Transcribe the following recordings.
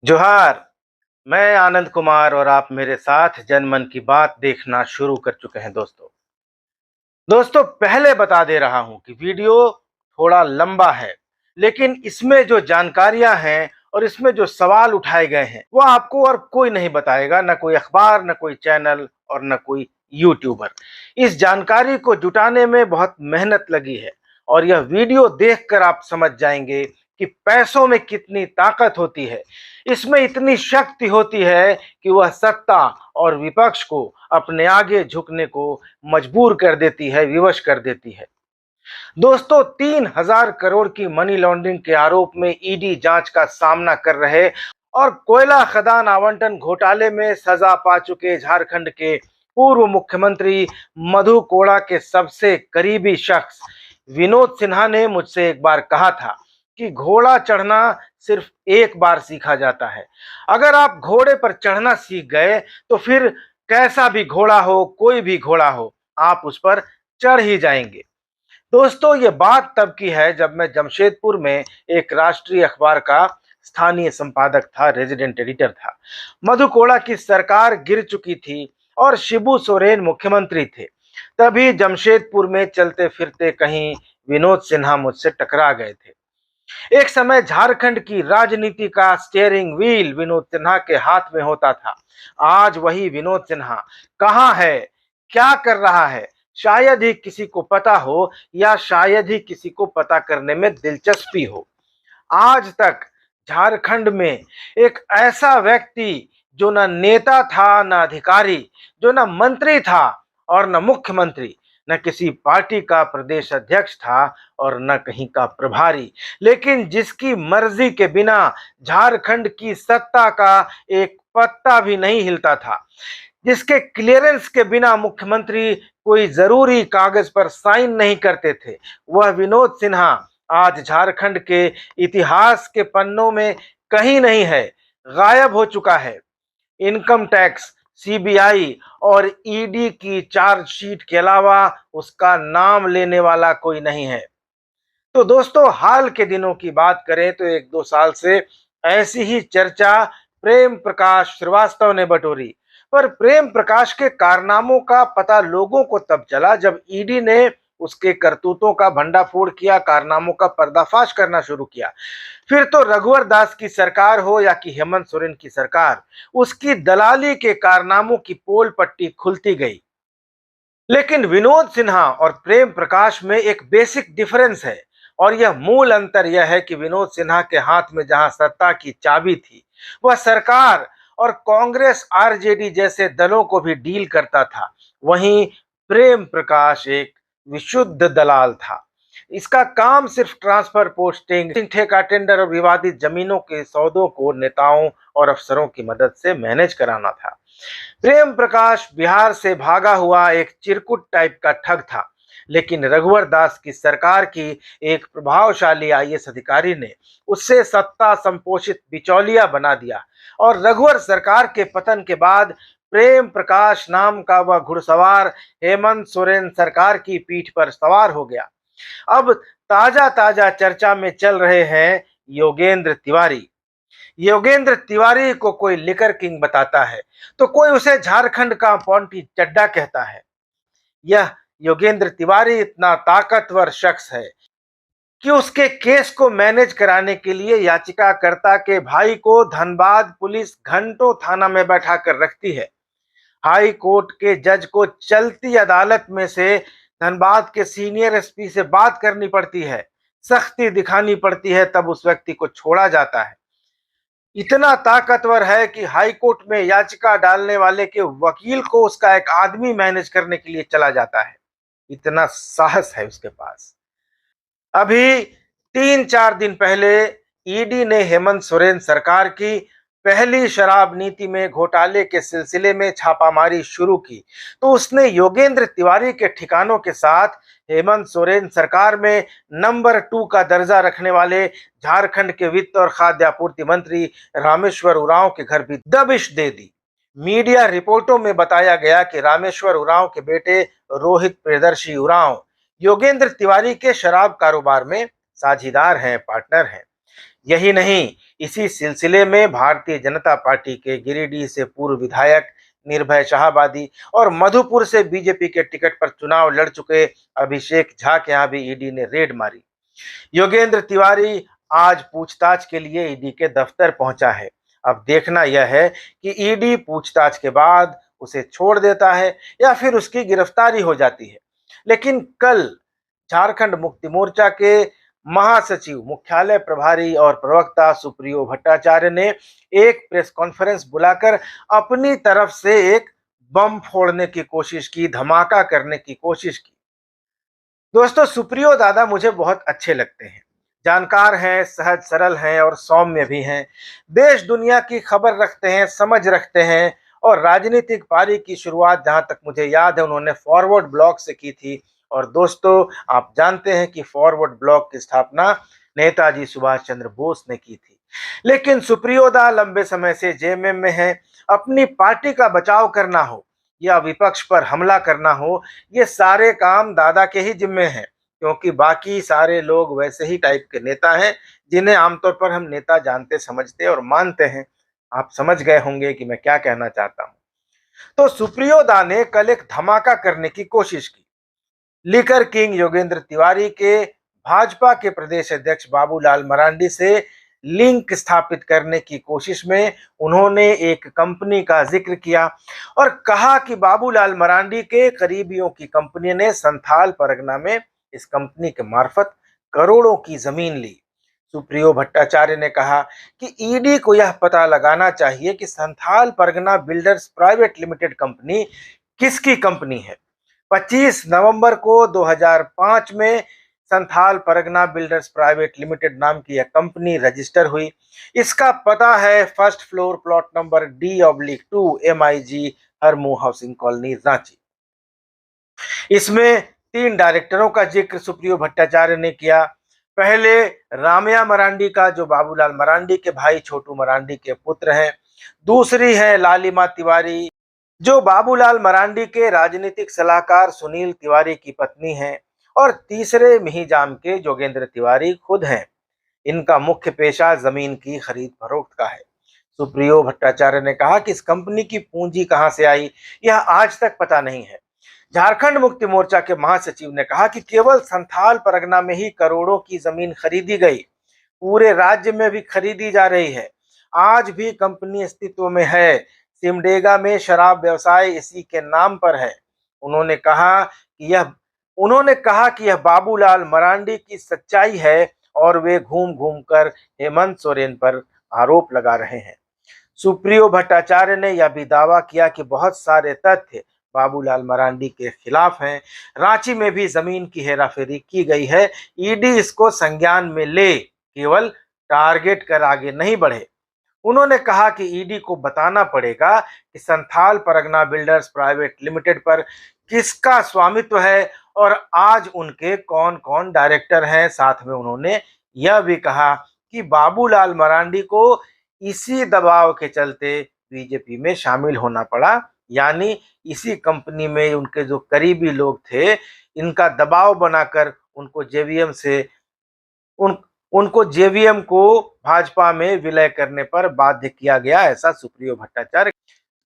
जोहार। मैं आनंद कुमार और आप मेरे साथ जनमन की बात देखना शुरू कर चुके हैं दोस्तों पहले बता दे रहा हूं कि वीडियो थोड़ा लंबा है, लेकिन इसमें जो जानकारियां हैं और इसमें जो सवाल उठाए गए हैं वो आपको और कोई नहीं बताएगा, न कोई अखबार, न कोई चैनल और न कोई यूट्यूबर। इस जानकारी को जुटाने में बहुत मेहनत लगी है और यह वीडियो देखकर आप समझ जाएंगे कि पैसों में कितनी ताकत होती है। इसमें इतनी शक्ति होती है कि वह सत्ता और विपक्ष को अपने आगे झुकने को मजबूर कर देती है, विवश कर देती है। दोस्तों 3,000 करोड़ की मनी लॉन्ड्रिंग के आरोप में ईडी जांच का सामना कर रहे और कोयला खदान आवंटन घोटाले में सजा पा चुके झारखंड के पूर्व मुख्यमंत्री मधु कोड़ा के सबसे करीबी शख्स विनोद सिन्हा ने मुझसे एक बार कहा था कि घोड़ा चढ़ना सिर्फ एक बार सीखा जाता है। अगर आप घोड़े पर चढ़ना सीख गए तो फिर कैसा भी घोड़ा हो, कोई भी घोड़ा हो, आप उस पर चढ़ ही जाएंगे। दोस्तों ये बात तब की है जब मैं जमशेदपुर में एक राष्ट्रीय अखबार का स्थानीय संपादक था, रेजिडेंट एडिटर था। मधु कोड़ा की सरकार गिर चुकी थी और शिबू सोरेन मुख्यमंत्री थे। तभी जमशेदपुर में चलते फिरते कहीं विनोद सिन्हा मुझसे टकरा गए थे। एक समय झारखंड की राजनीति का स्टीयरिंग व्हील विनोद सिन्हा के हाथ में होता था। आज वही विनोद सिन्हा कहाँ है, क्या कर रहा है, शायद ही किसी को पता हो या शायद ही किसी को पता करने में दिलचस्पी हो। आज तक झारखंड में एक ऐसा व्यक्ति जो न नेता था, न अधिकारी, जो न मंत्री था और न मुख्यमंत्री, न किसी पार्टी का प्रदेश अध्यक्ष था और न कहीं का प्रभारी, लेकिन जिसकी मर्जी के बिना झारखंड की सत्ता का एक पत्ता भी नहीं हिलता था, जिसके क्लियरेंस के बिना मुख्यमंत्री कोई जरूरी कागज पर साइन नहीं करते थे, वह विनोद सिन्हा आज झारखंड के इतिहास के पन्नों में कहीं नहीं है, गायब हो चुका है। इनकम टैक्स, सीबीआई और ईडी की चार्जशीट के अलावा उसका नाम लेने वाला कोई नहीं है। तो दोस्तों हाल के दिनों की बात करें तो 1-2 साल से ऐसी ही चर्चा प्रेम प्रकाश श्रीवास्तव ने बटोरी। पर प्रेम प्रकाश के कारनामों का पता लोगों को तब चला जब ईडी ने उसके करतूतों का भंडाफोड़ किया, कारनामों का पर्दाफाश करना शुरू किया। फिर तो रघुवर दास की सरकार हो या कि हेमंत सोरेन की सरकार, उसकी दलाली के कारनामों की पोल पट्टी खुलती गई। लेकिन विनोद सिन्हा और प्रेम प्रकाश में एक बेसिक डिफरेंस है और यह मूल अंतर यह है कि विनोद सिन्हा के हाथ में जहां सत्ता की चाबी थी, वह सरकार और कांग्रेस आरजेडी जैसे दलों को भी डील करता था। वहीं प्रेम प्रकाश एक विशुद्ध दलाल था। इसका काम सिर्फ ट्रांसफर, पोस्टिंग, ठेका, टेंडर और विवादित जमीनों के सौदों को नेताओं और अफसरों की मदद से मैनेज कराना था। प्रेम प्रकाश बिहार से भागा हुआ एक चिरकुट टाइप का ठग था, लेकिन रघुवर दास की सरकार की एक प्रभावशाली आईएएस अधिकारी ने उससे सत्ता संपोषित बिचौलिया बना दिया और रघुवर सरकार के पतन के बाद प्रेम प्रकाश नाम का वह घुड़सवार हेमंत सोरेन सरकार की पीठ पर सवार हो गया। अब ताजा ताजा चर्चा में चल रहे हैं योगेंद्र तिवारी। योगेंद्र तिवारी को कोई लिकर किंग बताता है तो कोई उसे झारखंड का पॉन्टी चड्डा कहता है। यह योगेंद्र तिवारी इतना ताकतवर शख्स है कि उसके केस को मैनेज कराने के लिए याचिकाकर्ता के भाई को धनबाद पुलिस घंटों थाना में बैठा कर रखती है। हाई कोर्ट के जज को चलती अदालत में से धनबाद के सीनियर एसपी से बात करनी पड़ती है, सख्ती दिखानी पड़ती है, तब उस व्यक्ति को छोड़ा जाता है। इतना ताकतवर है कि हाई कोर्ट में याचिका डालने वाले के वकील को उसका एक आदमी मैनेज करने के लिए चला जाता है। इतना साहस है उसके पास। अभी 3-4 दिन पहले ईडी ने हेमंत सोरेन सरकार की पहली शराब नीति में घोटाले के सिलसिले में छापामारी शुरू की तो उसने योगेंद्र तिवारी के ठिकानों के साथ हेमंत सोरेन सरकार में नंबर 2 का दर्जा रखने वाले झारखंड के वित्त और खाद्य आपूर्ति मंत्री रामेश्वर उरांव के घर भी दबिश दे दी। मीडिया रिपोर्टों में बताया गया कि रामेश्वर उरांव के बेटे रोहित प्रियदर्शी उरांव योगेंद्र तिवारी के शराब कारोबार में साझीदार हैं, पार्टनर हैं। यही नहीं, इसी सिलसिले में भारतीय जनता पार्टी के गिरिडीह से पूर्व विधायक निर्भय शाहाबादी और मधुपुर से बीजेपी के टिकट पर चुनाव लड़ चुके अभिषेक झा के यहाँ भी ईडी ने रेड मारी। योगेंद्र तिवारी आज पूछताछ के लिए ईडी के दफ्तर पहुंचा है। अब देखना यह है कि ईडी पूछताछ के बाद उसे छोड़ देता है या फिर उसकी गिरफ्तारी हो जाती है। लेकिन कल झारखंड मुक्ति मोर्चा के महासचिव, मुख्यालय प्रभारी और प्रवक्ता सुप्रियो भट्टाचार्य ने एक प्रेस कॉन्फ्रेंस बुलाकर अपनी तरफ से एक बम फोड़ने की कोशिश की, धमाका करने की कोशिश की। दोस्तों, सुप्रियो दादा मुझे बहुत अच्छे लगते हैं, जानकार हैं, सहज सरल हैं और सौम्य भी हैं। देश दुनिया की खबर रखते हैं, समझ रखते हैं और राजनीतिक पारी की शुरुआत जहां तक मुझे याद है उन्होंने फॉरवर्ड ब्लॉक से की थी। और दोस्तों, आप जानते हैं कि फॉरवर्ड ब्लॉक की स्थापना नेताजी सुभाष चंद्र बोस ने की थी। लेकिन सुप्रियो दा लंबे समय से जेएमएम में है। अपनी पार्टी का बचाव करना हो या विपक्ष पर हमला करना हो, ये सारे काम दादा के ही जिम्मे हैं, क्योंकि बाकी सारे लोग वैसे ही टाइप के नेता हैं जिन्हें आमतौर पर हम नेता जानते, समझते और मानते हैं। आप समझ गए होंगे कि मैं क्या कहना चाहता हूं। तो सुप्रियो दा ने कल एक धमाका करने की कोशिश की। लिकर किंग योगेंद्र तिवारी के भाजपा के प्रदेश अध्यक्ष बाबूलाल मरांडी से लिंक स्थापित करने की कोशिश में उन्होंने एक कंपनी का जिक्र किया और कहा कि बाबूलाल मरांडी के करीबियों की कंपनी ने संथाल परगना में इस कंपनी के मार्फत करोड़ों की जमीन ली। सुप्रियो भट्टाचार्य ने कहा कि ईडी को यह पता लगाना चाहिए कि Santhal Pargana builders private limited company किसकी कंपनी है। 25 नवंबर को 2005 में Santhal Pargana builders private limited नाम की यह कंपनी रजिस्टर हुई। इसका पता है first floor plot number D/2 MIG Harmu housing colony Ranchi. इसमें 3 डायरेक्टरों का जिक्र सुप्रियो भट्टाचार्य ने किया। पहले रामया मरांडी का, जो बाबूलाल मरांडी के भाई छोटू मरांडी के पुत्र हैं। दूसरी है लालिमा तिवारी, जो बाबूलाल मरांडी के राजनीतिक सलाहकार सुनील तिवारी की पत्नी हैं। और तीसरे मिहिजाम के जोगेंद्र तिवारी खुद हैं। इनका मुख्य पेशा जमीन की खरीद फरोख्त का है। सुप्रियो भट्टाचार्य ने कहा कि इस कंपनी की पूंजी कहां से आई, यह आज तक पता नहीं है। झारखंड मुक्ति मोर्चा के महासचिव ने कहा कि केवल संथाल परगना में ही करोड़ों की जमीन खरीदी गई, पूरे राज्य में भी खरीदी जा रही है। आज भी कंपनी अस्तित्व में है। सिमडेगा में शराब व्यवसाय इसी के नाम पर है। उन्होंने कहा कि यह बाबूलाल मरांडी की सच्चाई है और वे घूम घूम कर हेमंत सोरेन पर आरोप लगा रहे हैं। सुप्रियो भट्टाचार्य ने यह भी दावा किया कि बहुत सारे तथ्य बाबूलाल मरांडी के खिलाफ हैं। रांची में भी जमीन की हेराफेरी की गई है। ईडी इसको संज्ञान में ले, केवल टारगेट कर आगे नहीं बढ़े। उन्होंने कहा कि ईडी को बताना पड़ेगा कि Santhal Pargana builders private limited पर किसका स्वामित्व है और आज उनके कौन कौन डायरेक्टर हैं। साथ में उन्होंने यह भी कहा कि बाबूलाल मरांडी को इसी दबाव के चलते बीजेपी में शामिल होना पड़ा, यानी इसी कंपनी में उनके जो करीबी लोग थे, इनका दबाव बनाकर उनको जेवीएम को भाजपा में विलय करने पर बाध्य किया गया, ऐसा सुप्रियो भट्टाचार्य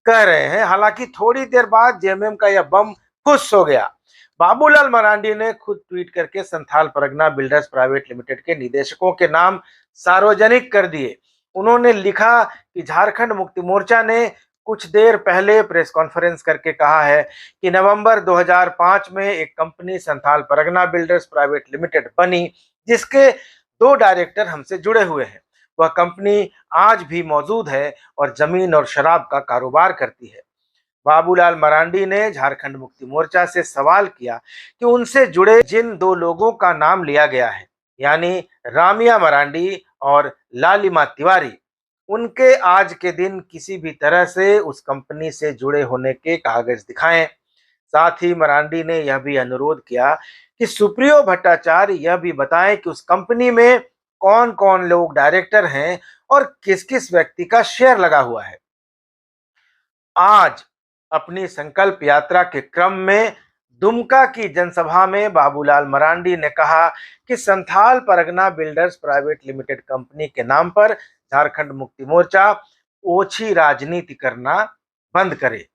कह रहे हैं। हालांकि थोड़ी देर बाद जेएमएम का यह बम फुस हो गया। बाबूलाल मरांडी ने खुद ट्वीट करके Santhal Pargana builders private limited के निदेशकों के नाम सार्वजनिक कर दिए। उन्होंने लिखा कि झारखंड मुक्ति मोर्चा ने कुछ देर पहले प्रेस कॉन्फ्रेंस करके कहा है कि नवंबर 2005 में एक company Santhal Pargana builders private limited बनी, जिसके 2 डायरेक्टर हमसे जुड़े हुए हैं। वह कंपनी आज भी मौजूद है और जमीन और शराब का कारोबार करती है। बाबूलाल मरांडी ने झारखंड मुक्ति मोर्चा से सवाल किया कि उनसे जुड़े जिन 2 लोगों का नाम लिया गया है, यानी रामिया मरांडी और लालिमा तिवारी, उनके आज के दिन किसी भी तरह से उस कंपनी से जुड़े होने के कागज दिखाएं। साथ ही मरांडी ने यह भी अनुरोध किया कि सुप्रियो भट्टाचार्य यह भी बताएं कि उस कंपनी में कौन कौन लोग डायरेक्टर हैं और किस किस व्यक्ति का शेयर लगा हुआ है। आज अपनी संकल्प यात्रा के क्रम में दुमका की जनसभा में बाबूलाल मरांडी ने कहा कि Santhal Pargana builders private limited company के नाम पर झारखंड मुक्ति मोर्चा ओछी राजनीति करना बंद करे।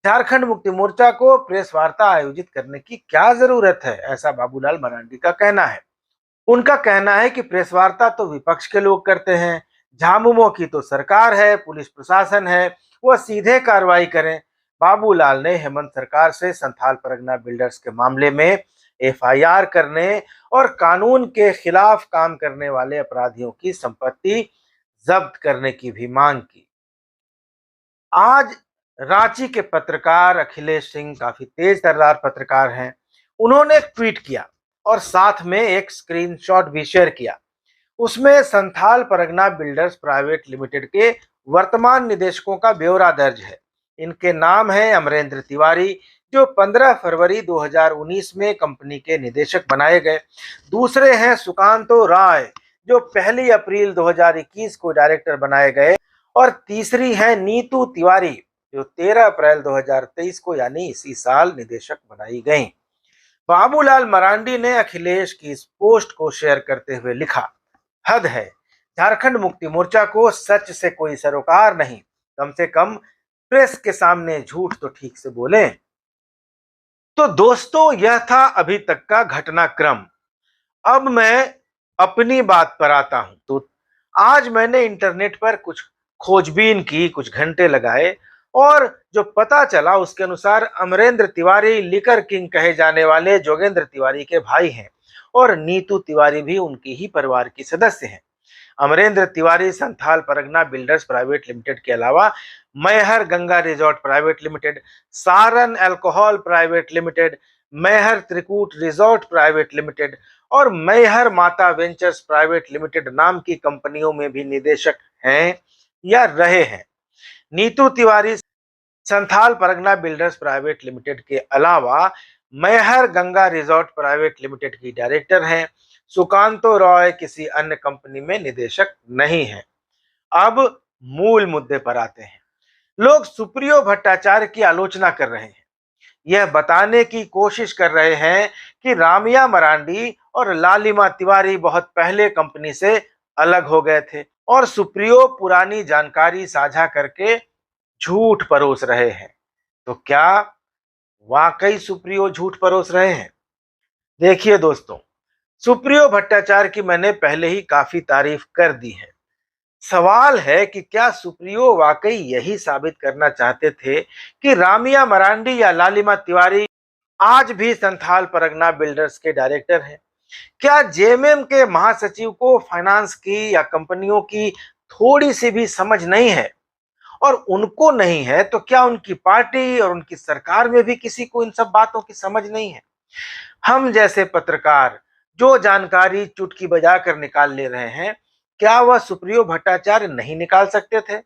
झारखंड मुक्ति मोर्चा को प्रेस वार्ता आयोजित करने की क्या जरूरत है, ऐसा बाबूलाल मरांडी का कहना है। उनका कहना है कि प्रेस वार्ता तो विपक्ष के लोग करते हैं, झामुमो की तो सरकार है, पुलिस प्रशासन है, वह सीधे कार्रवाई करें। बाबूलाल ने हेमंत सरकार से संथाल परगना बिल्डर्स के मामले में एफआईआर करने और कानून के खिलाफ काम करने वाले अपराधियों की संपत्ति जब्त करने की भी मांग की। आज रांची के पत्रकार अखिलेश सिंह काफी तेज तर्रार पत्रकार हैं। उन्होंने एक ट्वीट किया और साथ में एक स्क्रीनशॉट भी शेयर किया। उसमें Santhal Pargana builders private limited के वर्तमान निदेशकों का ब्यौरा दर्ज है। इनके नाम है अमरेंद्र तिवारी, जो 15 फरवरी 2019 में कंपनी के निदेशक बनाए गए। दूसरे हैं सुकांतो राय, जो 1 अप्रैल 2021 को डायरेक्टर बनाए गए। और तीसरी है नीतू तिवारी, जो 13 अप्रैल 2023 को यानी इसी साल निदेशक बनाई गई। बाबूलाल मरांडी ने अखिलेश की इस पोस्ट को शेयर करते हुए लिखा, हद है, झारखंड मुक्ति मोर्चा को सच से कोई सरोकार नहीं, कम से कम प्रेस के सामने झूठ तो ठीक से बोले। तो दोस्तों, यह था अभी तक का घटनाक्रम। अब मैं अपनी बात पर आता हूं। तो आज मैंने इंटरनेट पर कुछ खोजबीन की, कुछ घंटे लगाए, और जो पता चला उसके अनुसार अमरेंद्र तिवारी लिकर किंग कहे जाने वाले जोगेंद्र तिवारी के भाई हैं और नीतू तिवारी भी उनकी ही परिवार की सदस्य हैं। Amrendra Tiwari Santhal Pargana builders private limited के अलावा Maihar Ganga resort private limited, Saran alcohol private limited, Maihar Trikut resort private limited और मैहर माता वेंचर्स प्राइवेट लिमिटेड नाम की कंपनियों में भी निदेशक हैं या रहे हैं। Neetu Tiwari Santhal Pargana builders private limited के अलावा Maihar Ganga resort private limited की डायरेक्टर हैं। सुकांतो रॉय किसी अन्य कंपनी में निदेशक नहीं है। अब मूल मुद्दे पर आते हैं। लोग सुप्रियो भट्टाचार्य की आलोचना कर रहे हैं, यह बताने की कोशिश कर रहे हैं कि रामिया मरांडी और लालिमा तिवारी बहुत पहले कंपनी से अलग हो गए थे और सुप्रियो पुरानी जानकारी साझा करके झूठ परोस रहे हैं। तो क्या वाकई सुप्रियो झूठ परोस रहे हैं? देखिए दोस्तों, सुप्रियो भट्टाचार्य की मैंने पहले ही काफी तारीफ कर दी है। सवाल है कि क्या सुप्रियो वाकई यही साबित करना चाहते थे कि रामिया मरांडी या लालिमा तिवारी आज भी संथाल परगना बिल्डर्स के डायरेक्टर हैं? क्या जेएमएम के महासचिव को फाइनेंस की या कंपनियों की थोड़ी सी भी समझ नहीं है? और उनको नहीं है तो क्या उनकी पार्टी और उनकी सरकार में भी किसी को इन सब बातों की समझ नहीं है? हम जैसे पत्रकार जो जानकारी चुटकी बजाकर निकाल ले रहे हैं, क्या वह सुप्रियो भट्टाचार्य नहीं निकाल सकते थे?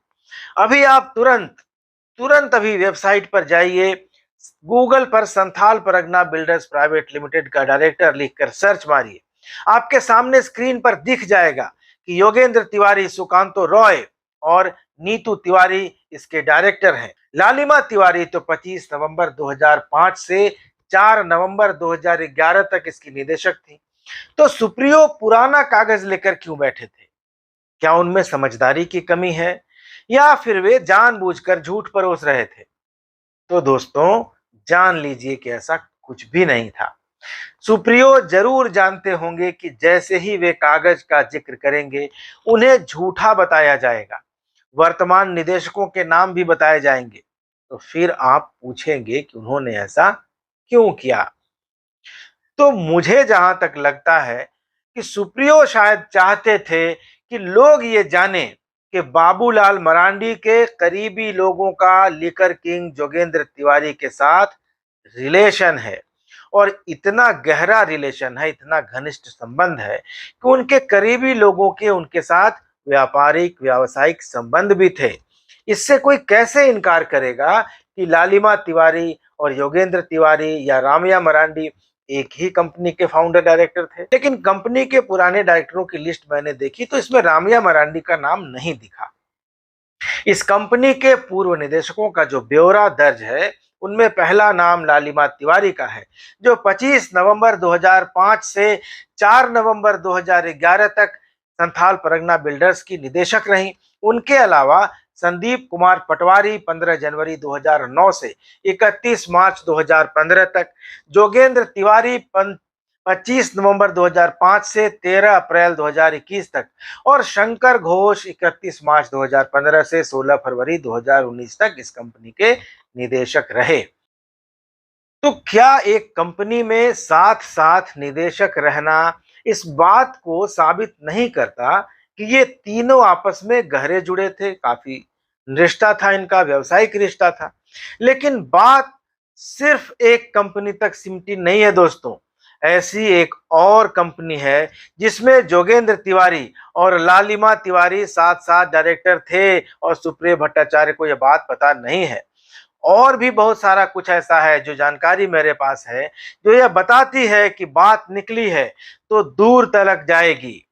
अभी आप तुरंत अभी वेबसाइट पर जाइए, गूगल पर Santhal Pargana builders private limited का डायरेक्टर लिखकर सर्च मारिए। आपके सामने स्क्रीन पर दिख जाएगा कि योगेंद्र तिवारी, सुकांतो रॉय और नीतू तिवारी इसके डायरेक्टर हैं। लालिमा तिवारी तो 25 नवंबर 2005 से 4 नवंबर 2011 तक इसकी निदेशक थी। तो सुप्रियो पुराना कागज लेकर क्यों बैठे थे? क्या उनमें समझदारी की कमी है या फिर वे जानबूझकर झूठ परोस रहे थे? तो दोस्तों, जान लीजिए कि ऐसा कुछ भी नहीं था। सुप्रियो जरूर जानते होंगे कि जैसे ही वे कागज का जिक्र करेंगे उन्हें झूठा बताया जाएगा, वर्तमान निदेशकों के नाम भी बताए जाएंगे। तो फिर आप पूछेंगे कि उन्होंने ऐसा क्यों किया? तो मुझे जहां तक लगता है कि सुप्रियो शायद चाहते थे कि लोग ये जाने कि बाबूलाल मरांडी के करीबी लोगों का लिकर किंग जोगेंद्र तिवारी के साथ रिलेशन है, और इतना गहरा रिलेशन है, इतना घनिष्ठ संबंध है कि उनके करीबी लोगों के उनके साथ व्यापारिक व्यावसायिक संबंध भी थे। इससे कोई कैसे इनकार करेगा कि लालिमा तिवारी और योगेंद्र तिवारी या रामिया मरांडी एक ही कंपनी के फाउंडर डायरेक्टर थे? लेकिन कंपनी के पुराने डायरेक्टरों की लिस्ट मैंने देखी तो इसमें रामिया मरांडी का नाम नहीं दिखा। इस कंपनी के पूर्व निदेशकों का जो ब्यौरा दर्ज है उनमें पहला नाम लालिमा तिवारी का है, जो 25 नवंबर 2005 से 4 नवंबर 2011 तक संथाल परगना बिल्डर्स की निदेशक रहीं। उनके अलावा संदीप कुमार पटवारी 15 जनवरी 2009 से 31 मार्च 2015 तक, जोगेंद्र तिवारी 25 नवंबर 2005 से 13 अप्रैल 2021 तक और शंकर घोष 31 मार्च 2015 से 16 फरवरी 2019 तक इस कंपनी के निदेशक रहे। तो क्या एक कंपनी में साथ साथ निदेशक रहना इस बात को साबित नहीं करता कि ये तीनों आपस में गहरे जुड़े थे, काफी रिश्ता था इनका, व्यवसायिक रिश्ता था। लेकिन बात सिर्फ एक कंपनी तक सिमटी नहीं है दोस्तों। ऐसी एक और कंपनी है जिसमें जोगेंद्र तिवारी और लालिमा तिवारी साथ साथ डायरेक्टर थे और सुप्रिय भट्टाचार्य को यह बात पता नहीं है। और भी बहुत सारा कुछ ऐसा है जो जानकारी मेरे पास है जो यह बताती है कि बात निकली है तो दूर तलक जाएगी।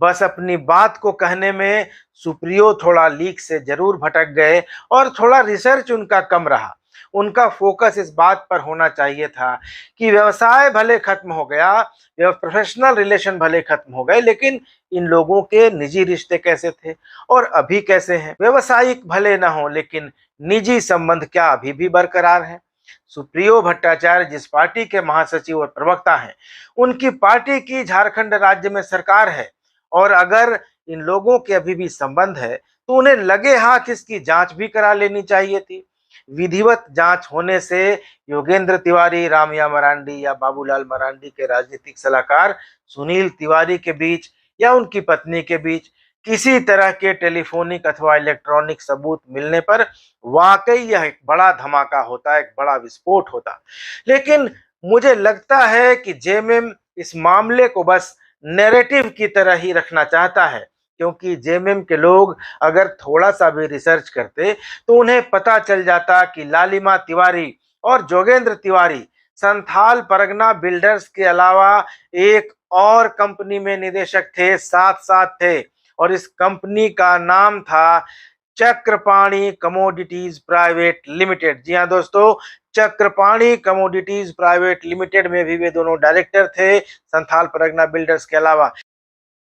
बस अपनी बात को कहने में सुप्रियो थोड़ा लीक से जरूर भटक गए और थोड़ा रिसर्च उनका कम रहा। उनका फोकस इस बात पर होना चाहिए था कि व्यवसाय भले खत्म हो गया, प्रोफेशनल रिलेशन भले खत्म हो गए, लेकिन इन लोगों के निजी रिश्ते कैसे थे और अभी कैसे हैं। व्यवसायिक भले ना हो लेकिन निजी संबंध क्या अभी भी बरकरार है। सुप्रियो भट्टाचार्य जिस पार्टी के महासचिव और प्रवक्ता हैं, उनकी पार्टी की झारखंड राज्य में सरकार है और अगर इन लोगों के अभी भी संबंध है तो उन्हें लगे हाथ इसकी जांच भी करा लेनी चाहिए थी। विधिवत जांच होने से योगेंद्र तिवारी, रामया मरांडी या बाबूलाल मरांडी के राजनीतिक सलाहकार सुनील तिवारी के बीच या उनकी पत्नी के बीच किसी तरह के टेलीफोनिक अथवा इलेक्ट्रॉनिक सबूत मिलने पर वाकई यह एक बड़ा धमाका होता, एक बड़ा विस्फोट होता। लेकिन मुझे लगता है कि जेएमएम इस मामले को बस नैरेटिव की तरह ही रखना चाहता है, क्योंकि जेएमएम के लोग अगर थोड़ा सा भी रिसर्च करते तो उन्हें पता चल जाता कि लालिमा तिवारी और जोगेंद्र तिवारी संथाल परगना बिल्डर्स के अलावा एक और कंपनी में निदेशक थे, साथ साथ थे, और इस कंपनी का नाम था चक्रपाणी कमोडिटीज प्राइवेट लिमिटेड। जी हाँ दोस्तों, चक्रपाणी कमोडिटीज प्राइवेट लिमिटेड में भी वे दोनों डायरेक्टर थे संथाल परगना बिल्डर्स के अलावा।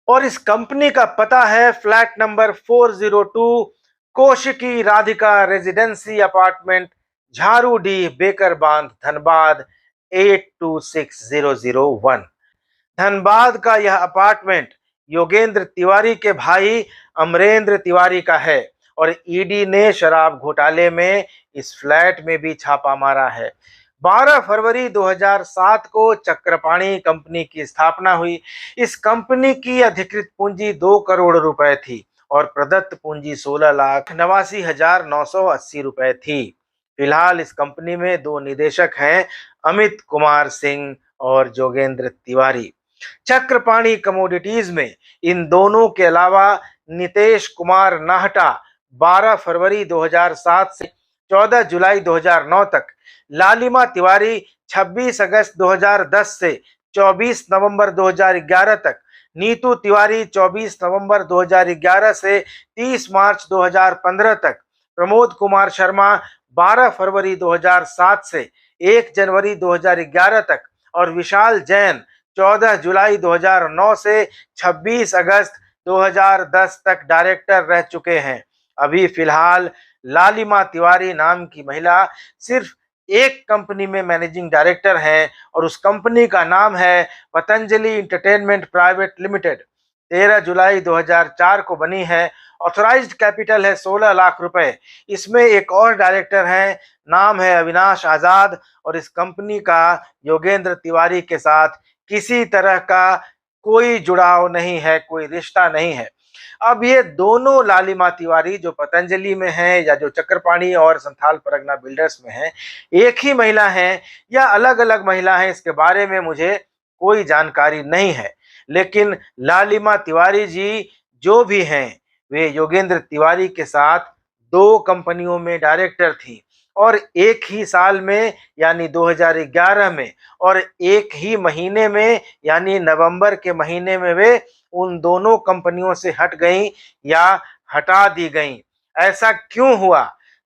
और इस कंपनी का पता है flat number 402 Kaushiki Radhika residency apartment, Jharudih, Bekar Bandh, Dhanbad 826001। Dhanbad का यह अपार्टमेंट योगेंद्र तिवारी के भाई अमरेंद्र तिवारी का है और ईडी ने शराब घोटाले में इस फ्लैट में भी छापा मारा है। 12 फरवरी 2007 को चक्रपाणी कंपनी की स्थापना हुई। इस कंपनी की अधिकृत पूंजी 2 करोड़ रुपए थी और प्रदत्त पूंजी 16,89,980 रुपए थी। फिलहाल इस कंपनी में 2 निदेशक हैं, अमित कुमार सिंह और जोगेंद्र तिवारी। चक्रपाणी कमोडिटीज में इन दोनों के अलावा नितेश कुमार नाहटा 12 फरवरी 2007 से 14 जुलाई 2009 तक, लालिमा तिवारी 26 अगस्त 2010 से 24 नवंबर 2011 तक, नीतू तिवारी 24 नवंबर 2011 से 30 मार्च 2015 तक, प्रमोद कुमार शर्मा 12 फरवरी 2007 से 1 जनवरी 2011 तक और विशाल जैन 14 जुलाई 2009 से 26 अगस्त 2010 तक डायरेक्टर रह चुके हैं। अभी फिलहाल लालिमा तिवारी नाम की महिला सिर्फ एक कंपनी में मैनेजिंग डायरेक्टर हैं और उस कंपनी का नाम है पतंजलि एंटरटेनमेंट प्राइवेट लिमिटेड। 13 जुलाई 2004 को बनी है। ऑथराइज्ड कैपिटल है 16 लाख रुपए। इसमें एक और डायरेक्टर हैं, नाम है अविनाश आजाद और इस कंपनी का योगेंद्र तिवारी के साथ किसी तरह का कोई जुड़ाव नहीं है, कोई रिश्ता नहीं है। अब ये दोनों लालिमा तिवारी जो पतंजलि में हैं या जो चक्रपाणी और संथाल परगना बिल्डर्स में हैं, एक ही महिला हैं या अलग अलग महिला हैं, इसके बारे में मुझे कोई जानकारी नहीं है। लेकिन लालिमा तिवारी जी जो भी हैं, वे योगेंद्र तिवारी के साथ 2 कंपनियों में डायरेक्टर थी और एक ही साल में यानी 2011 में और एक ही महीने में यानी नवंबर के महीने में वे उन दोनों कंपनियों से हट गईं या हटा दी गईं। ऐसा क्यों हुआ?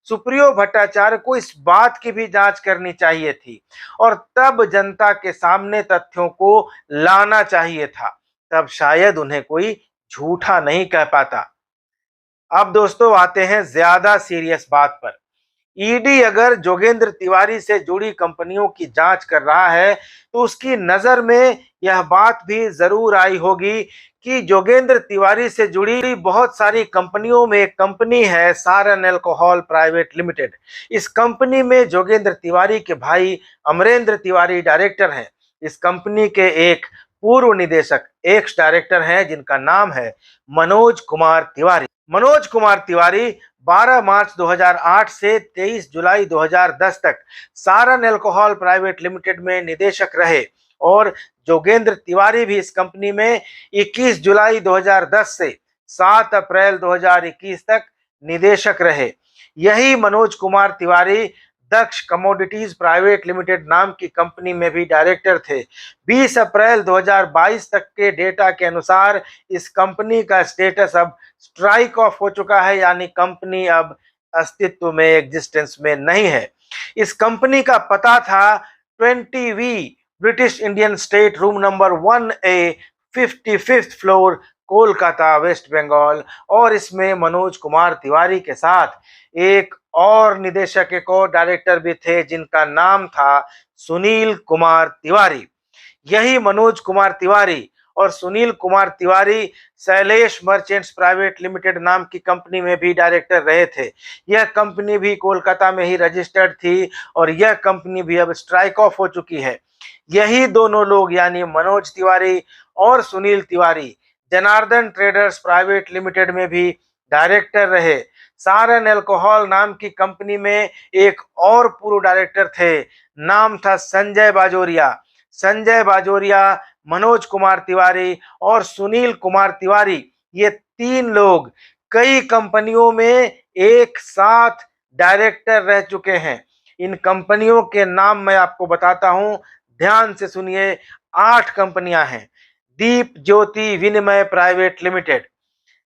सुप्रियो भट्टाचार्य को इस बात की भी जांच करनी चाहिए थी और तब जनता के सामने तथ्यों को लाना चाहिए था, तब शायद उन्हें कोई झूठा नहीं कह पाता। अब दोस्तों आते हैं ज्यादा सीरियस बात पर। ईडी अगर जोगेंद्र तिवारी से जुड़ी कंपनियों की जांच कर रहा है तो उसकी नजर में यह बात भी जरूर आई होगी कि जोगेंद्र तिवारी से जुड़ी बहुत सारी कंपनियों में एक कंपनी है सारन अल्कोहल प्राइवेट लिमिटेड। इस कंपनी में जोगेंद्र तिवारी के भाई अमरेंद्र तिवारी डायरेक्टर हैं। इस कंपनी के एक पूर्व निदेशक एक्स डायरेक्टर हैं जिनका नाम है मनोज कुमार तिवारी। मनोज कुमार तिवारी 12 मार्च 2008 से 23 जुलाई 2010 तक सारन अल्कोहल प्राइवेट लिमिटेड में निदेशक रहे और जोगेंद्र तिवारी भी इस कंपनी में 21 जुलाई 2010 से 7 अप्रैल 2021 तक निदेशक रहे। यही मनोज कुमार तिवारी दक्ष कमोडिटीज प्राइवेट लिमिटेड नाम की कंपनी में भी डायरेक्टर थे। 20 अप्रैल 2022 तक के डेटा के अनुसार इस कंपनी का स्टेटस अब स्ट्राइक ऑफ हो चुका है, यानी कंपनी अब अस्तित्व में एग्जिस्टेंस में नहीं है। इस कंपनी का पता था 20V British Indian state room number 1A 55th floor Kolkata West Bengal और इसमें मनोज कुमार तिवारी के साथ एक और निदेशक एक और डायरेक्टर भी थे जिनका नाम था सुनील कुमार तिवारी। यही मनोज कुमार तिवारी और Sunil Kumar Tiwari Shailesh merchants private limited नाम की कंपनी में भी डायरेक्टर रहे थे। यह कंपनी भी कोलकाता में ही रजिस्टर्ड थी और यह कंपनी भी अब स्ट्राइक ऑफ हो चुकी है। यही दोनों लोग यानी मनोज तिवारी और Sunil Tiwari Janardan traders private limited में भी डायरेक्टर रहे। सारन अल्कोहल नाम की कंपनी में एक और पूर्व डायरेक्टर थे, नाम था संजय बाजोरिया। संजय बाजोरिया, मनोज कुमार तिवारी और सुनील कुमार तिवारी, ये तीन लोग कई कंपनियों में एक साथ डायरेक्टर रह चुके हैं। इन कंपनियों के नाम मैं आपको बताता हूं, ध्यान से सुनिए। 8 कंपनियां हैं। Deep Jyoti Vinimay private limited,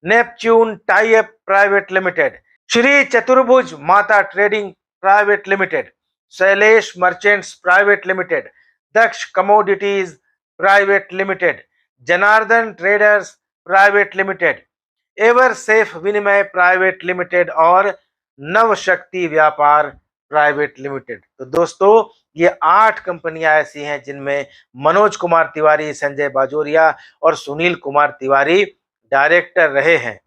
Neptune type private limited, Shri Chaturbhuj Mata trading private limited, Shailesh merchants private limited, Daksh commodities private limited, Janardan traders private limited, ever safe Vinimay private limited और नवशक्ति व्यापार प्राइवेट लिमिटेड। तो दोस्तों ये 8 कंपनियां ऐसी हैं जिनमें मनोज कुमार तिवारी, संजय बाजोरिया और सुनील कुमार तिवारी डायरेक्टर रहे हैं,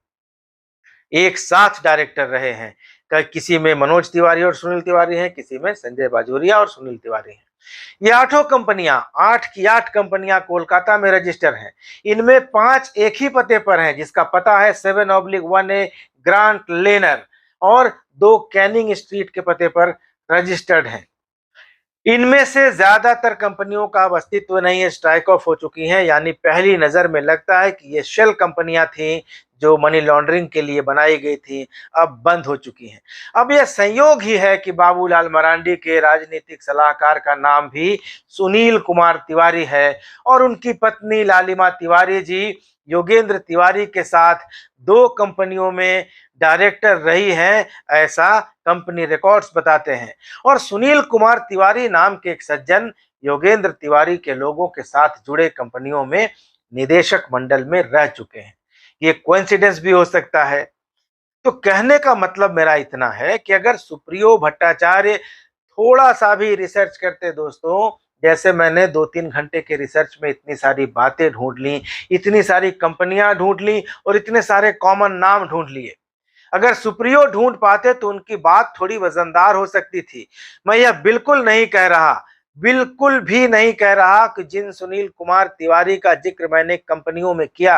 एक साथ डायरेक्टर रहे हैं। किसी में मनोज तिवारी और सुनील तिवारी हैं, किसी में संजय बाजोरिया और सुनील तिवारी हैं। ये 8 कंपनियां, 8 की 8 कंपनियां कोलकाता में रजिस्टर हैं। इनमें 5 एक ही पते पर हैं जिसका पता है 7/1A ग्रांट लेनर और 2 कैनिंग स्ट्रीट के पते पर रजिस्टर्ड हैं। इनमें से ज्यादातर कंपनियों का अब अस्तित्व नहीं है, स्ट्राइक ऑफ हो चुकी हैं, यानी पहली नजर में लगता है कि ये शेल कंपनियां थीं जो मनी लॉन्ड्रिंग के लिए बनाई गई थी, अब बंद हो चुकी हैं। अब यह संयोग ही है कि बाबूलाल मरांडी के राजनीतिक सलाहकार का नाम भी सुनील कुमार तिवारी है और उनकी पत्नी लालिमा तिवारी जी योगेंद्र तिवारी के साथ 2 कंपनियों में डायरेक्टर रही हैं, ऐसा कंपनी रिकॉर्ड्स बताते हैं। और सुनील कुमार तिवारी नाम के एक सज्जन योगेंद्र तिवारी के लोगों के साथ जुड़े कंपनियों में निदेशक मंडल में रह चुके हैं। ये कोइंसिडेंस भी हो सकता है। तो कहने का मतलब मेरा इतना है कि अगर सुप्रियो भट्टाचार्य थोड़ा सा भी रिसर्च करते दोस्तों, जैसे मैंने 2-3 घंटे के रिसर्च में इतनी सारी बातें ढूंढ ली, इतनी सारी कंपनियां ढूंढ ली और इतने सारे कॉमन नाम ढूंढ लिए, अगर सुप्रियो ढूंढ पाते तो उनकी बात थोड़ी वजनदार हो सकती थी। मैं यह बिल्कुल नहीं कह रहा, बिल्कुल भी नहीं कह रहा कि जिन सुनील कुमार तिवारी का जिक्र मैंने कंपनियों में किया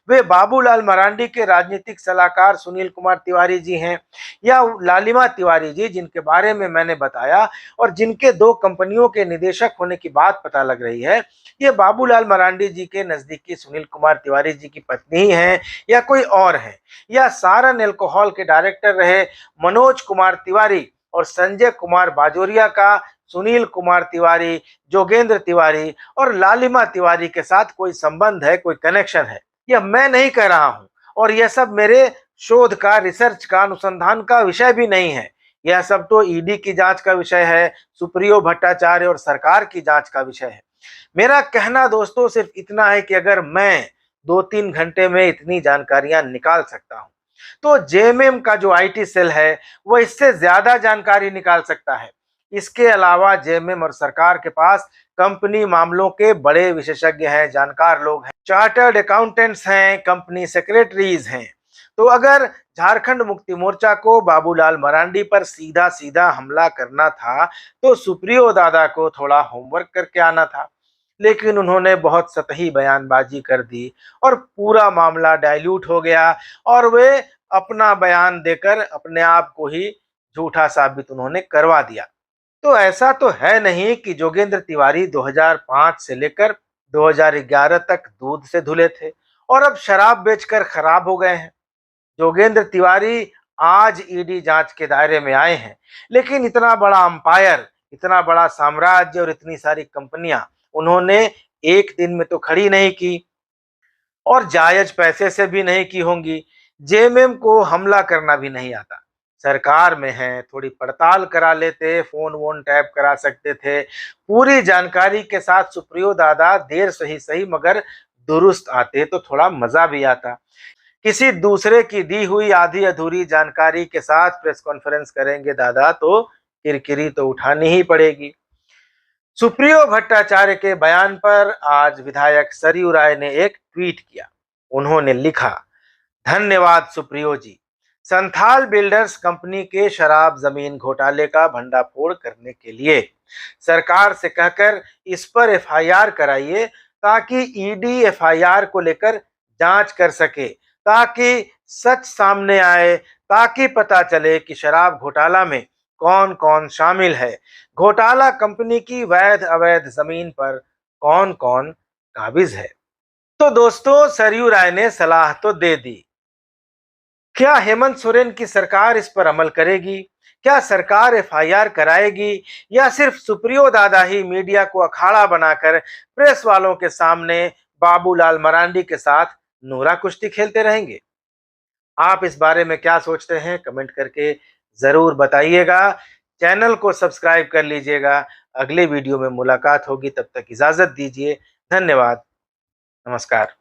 वे बाबूलाल मरांडी के राजनीतिक सलाहकार सुनील कुमार तिवारी जी हैं या लालिमा तिवारी जी जिनके बारे में मैंने बताया और जिनके 2 कंपनियों के निदेशक होने की बात पता लग रही है, ये बाबूलाल मरांडी जी के नजदीकी सुनील कुमार तिवारी जी की पत्नी ही हैं या कोई और है, या सारन अल्कोहल के डायरेक्टर रहे मनोज कुमार तिवारी और संजय कुमार बाजोरिया का सुनील कुमार तिवारी, जोगेंद्र तिवारी और लालिमा तिवारी के साथ कोई संबंध है, कोई कनेक्शन है, यह मैं नहीं कह रहा हूं और यह सब मेरे शोध का, रिसर्च का, अनुसंधान का विषय भी नहीं है। यह सब तो ईडी की जांच का विषय है, सुप्रियो भट्टाचार्य और सरकार की जांच का विषय है। मेरा कहना दोस्तों सिर्फ इतना है कि अगर मैं 2-3 घंटे में इतनी जानकारियां निकाल सकता हूं, तो जेएमएम का जो आईटी सेल है वह इससे ज्यादा जानकारी निकाल सकता है। इसके अलावा जेएमएम और सरकार के पास कंपनी मामलों के बड़े विशेषज्ञ हैं, जानकार लोग हैं, चार्टर्ड अकाउंटेंट्स हैं, कंपनी सेक्रेटरीज हैं। तो अगर झारखंड मुक्ति मोर्चा को बाबूलाल मरांडी पर सीधा सीधा हमला करना था, तो सुप्रियो दादा को थोड़ा होमवर्क करके आना था। लेकिन उन्होंने बहुत सतही बयानबाजी कर दी और पूरा मामला डाइल्यूट हो गया और वे अपना बयान देकर अपने आप को ही झूठा साबित उन्होंने करवा दिया। तो ऐसा तो है नहीं कि जोगेंद्र तिवारी 2005 से लेकर 2011 तक दूध से धुले थे और अब शराब बेचकर खराब हो गए हैं। जोगेंद्र तिवारी आज ईडी जांच के दायरे में आए हैं, लेकिन इतना बड़ा अंपायर, इतना बड़ा साम्राज्य और इतनी सारी कंपनियां उन्होंने एक दिन में तो खड़ी नहीं की और जायज पैसे से भी नहीं की होंगी। जेएमएम को हमला करना भी नहीं आता। सरकार में है, थोड़ी पड़ताल करा लेते, फोन वोन टैप करा सकते थे। पूरी जानकारी के साथ सुप्रियो दादा देर से ही सही मगर दुरुस्त आते तो थोड़ा मजा भी आता। किसी दूसरे की दी हुई आधी अधूरी जानकारी के साथ प्रेस कॉन्फ्रेंस करेंगे दादा तो किरकिरी तो उठानी ही पड़ेगी। सुप्रियो भट्टाचार्य के बयान पर आज विधायक सरयू राय ने एक ट्वीट किया। उन्होंने लिखा, धन्यवाद सुप्रियो जी, संथाल बिल्डर्स कंपनी के शराब जमीन घोटाले का भंडाफोड़ करने के लिए सरकार से कहकर इस पर एफआईआर कराइए ताकि ईडी एफआईआर को लेकर जांच कर सके, ताकि सच सामने आए, ताकि पता चले कि शराब घोटाला में कौन कौन शामिल है, घोटाला कंपनी की वैध अवैध जमीन पर कौन कौन काबिज है। तो दोस्तों सरयू राय ने सलाह तो दे दी। क्या हेमंत सोरेन की सरकार इस पर अमल करेगी? क्या सरकार एफआईआर कराएगी या सिर्फ सुप्रियो दादा ही मीडिया को अखाड़ा बनाकर प्रेस वालों के सामने बाबूलाल मरांडी के साथ नूरा कुश्ती खेलते रहेंगे? आप इस बारे में क्या सोचते हैं कमेंट करके जरूर बताइएगा। चैनल को सब्सक्राइब कर लीजिएगा। अगले वीडियो में मुलाकात होगी, तब तक इजाजत दीजिए। धन्यवाद। नमस्कार।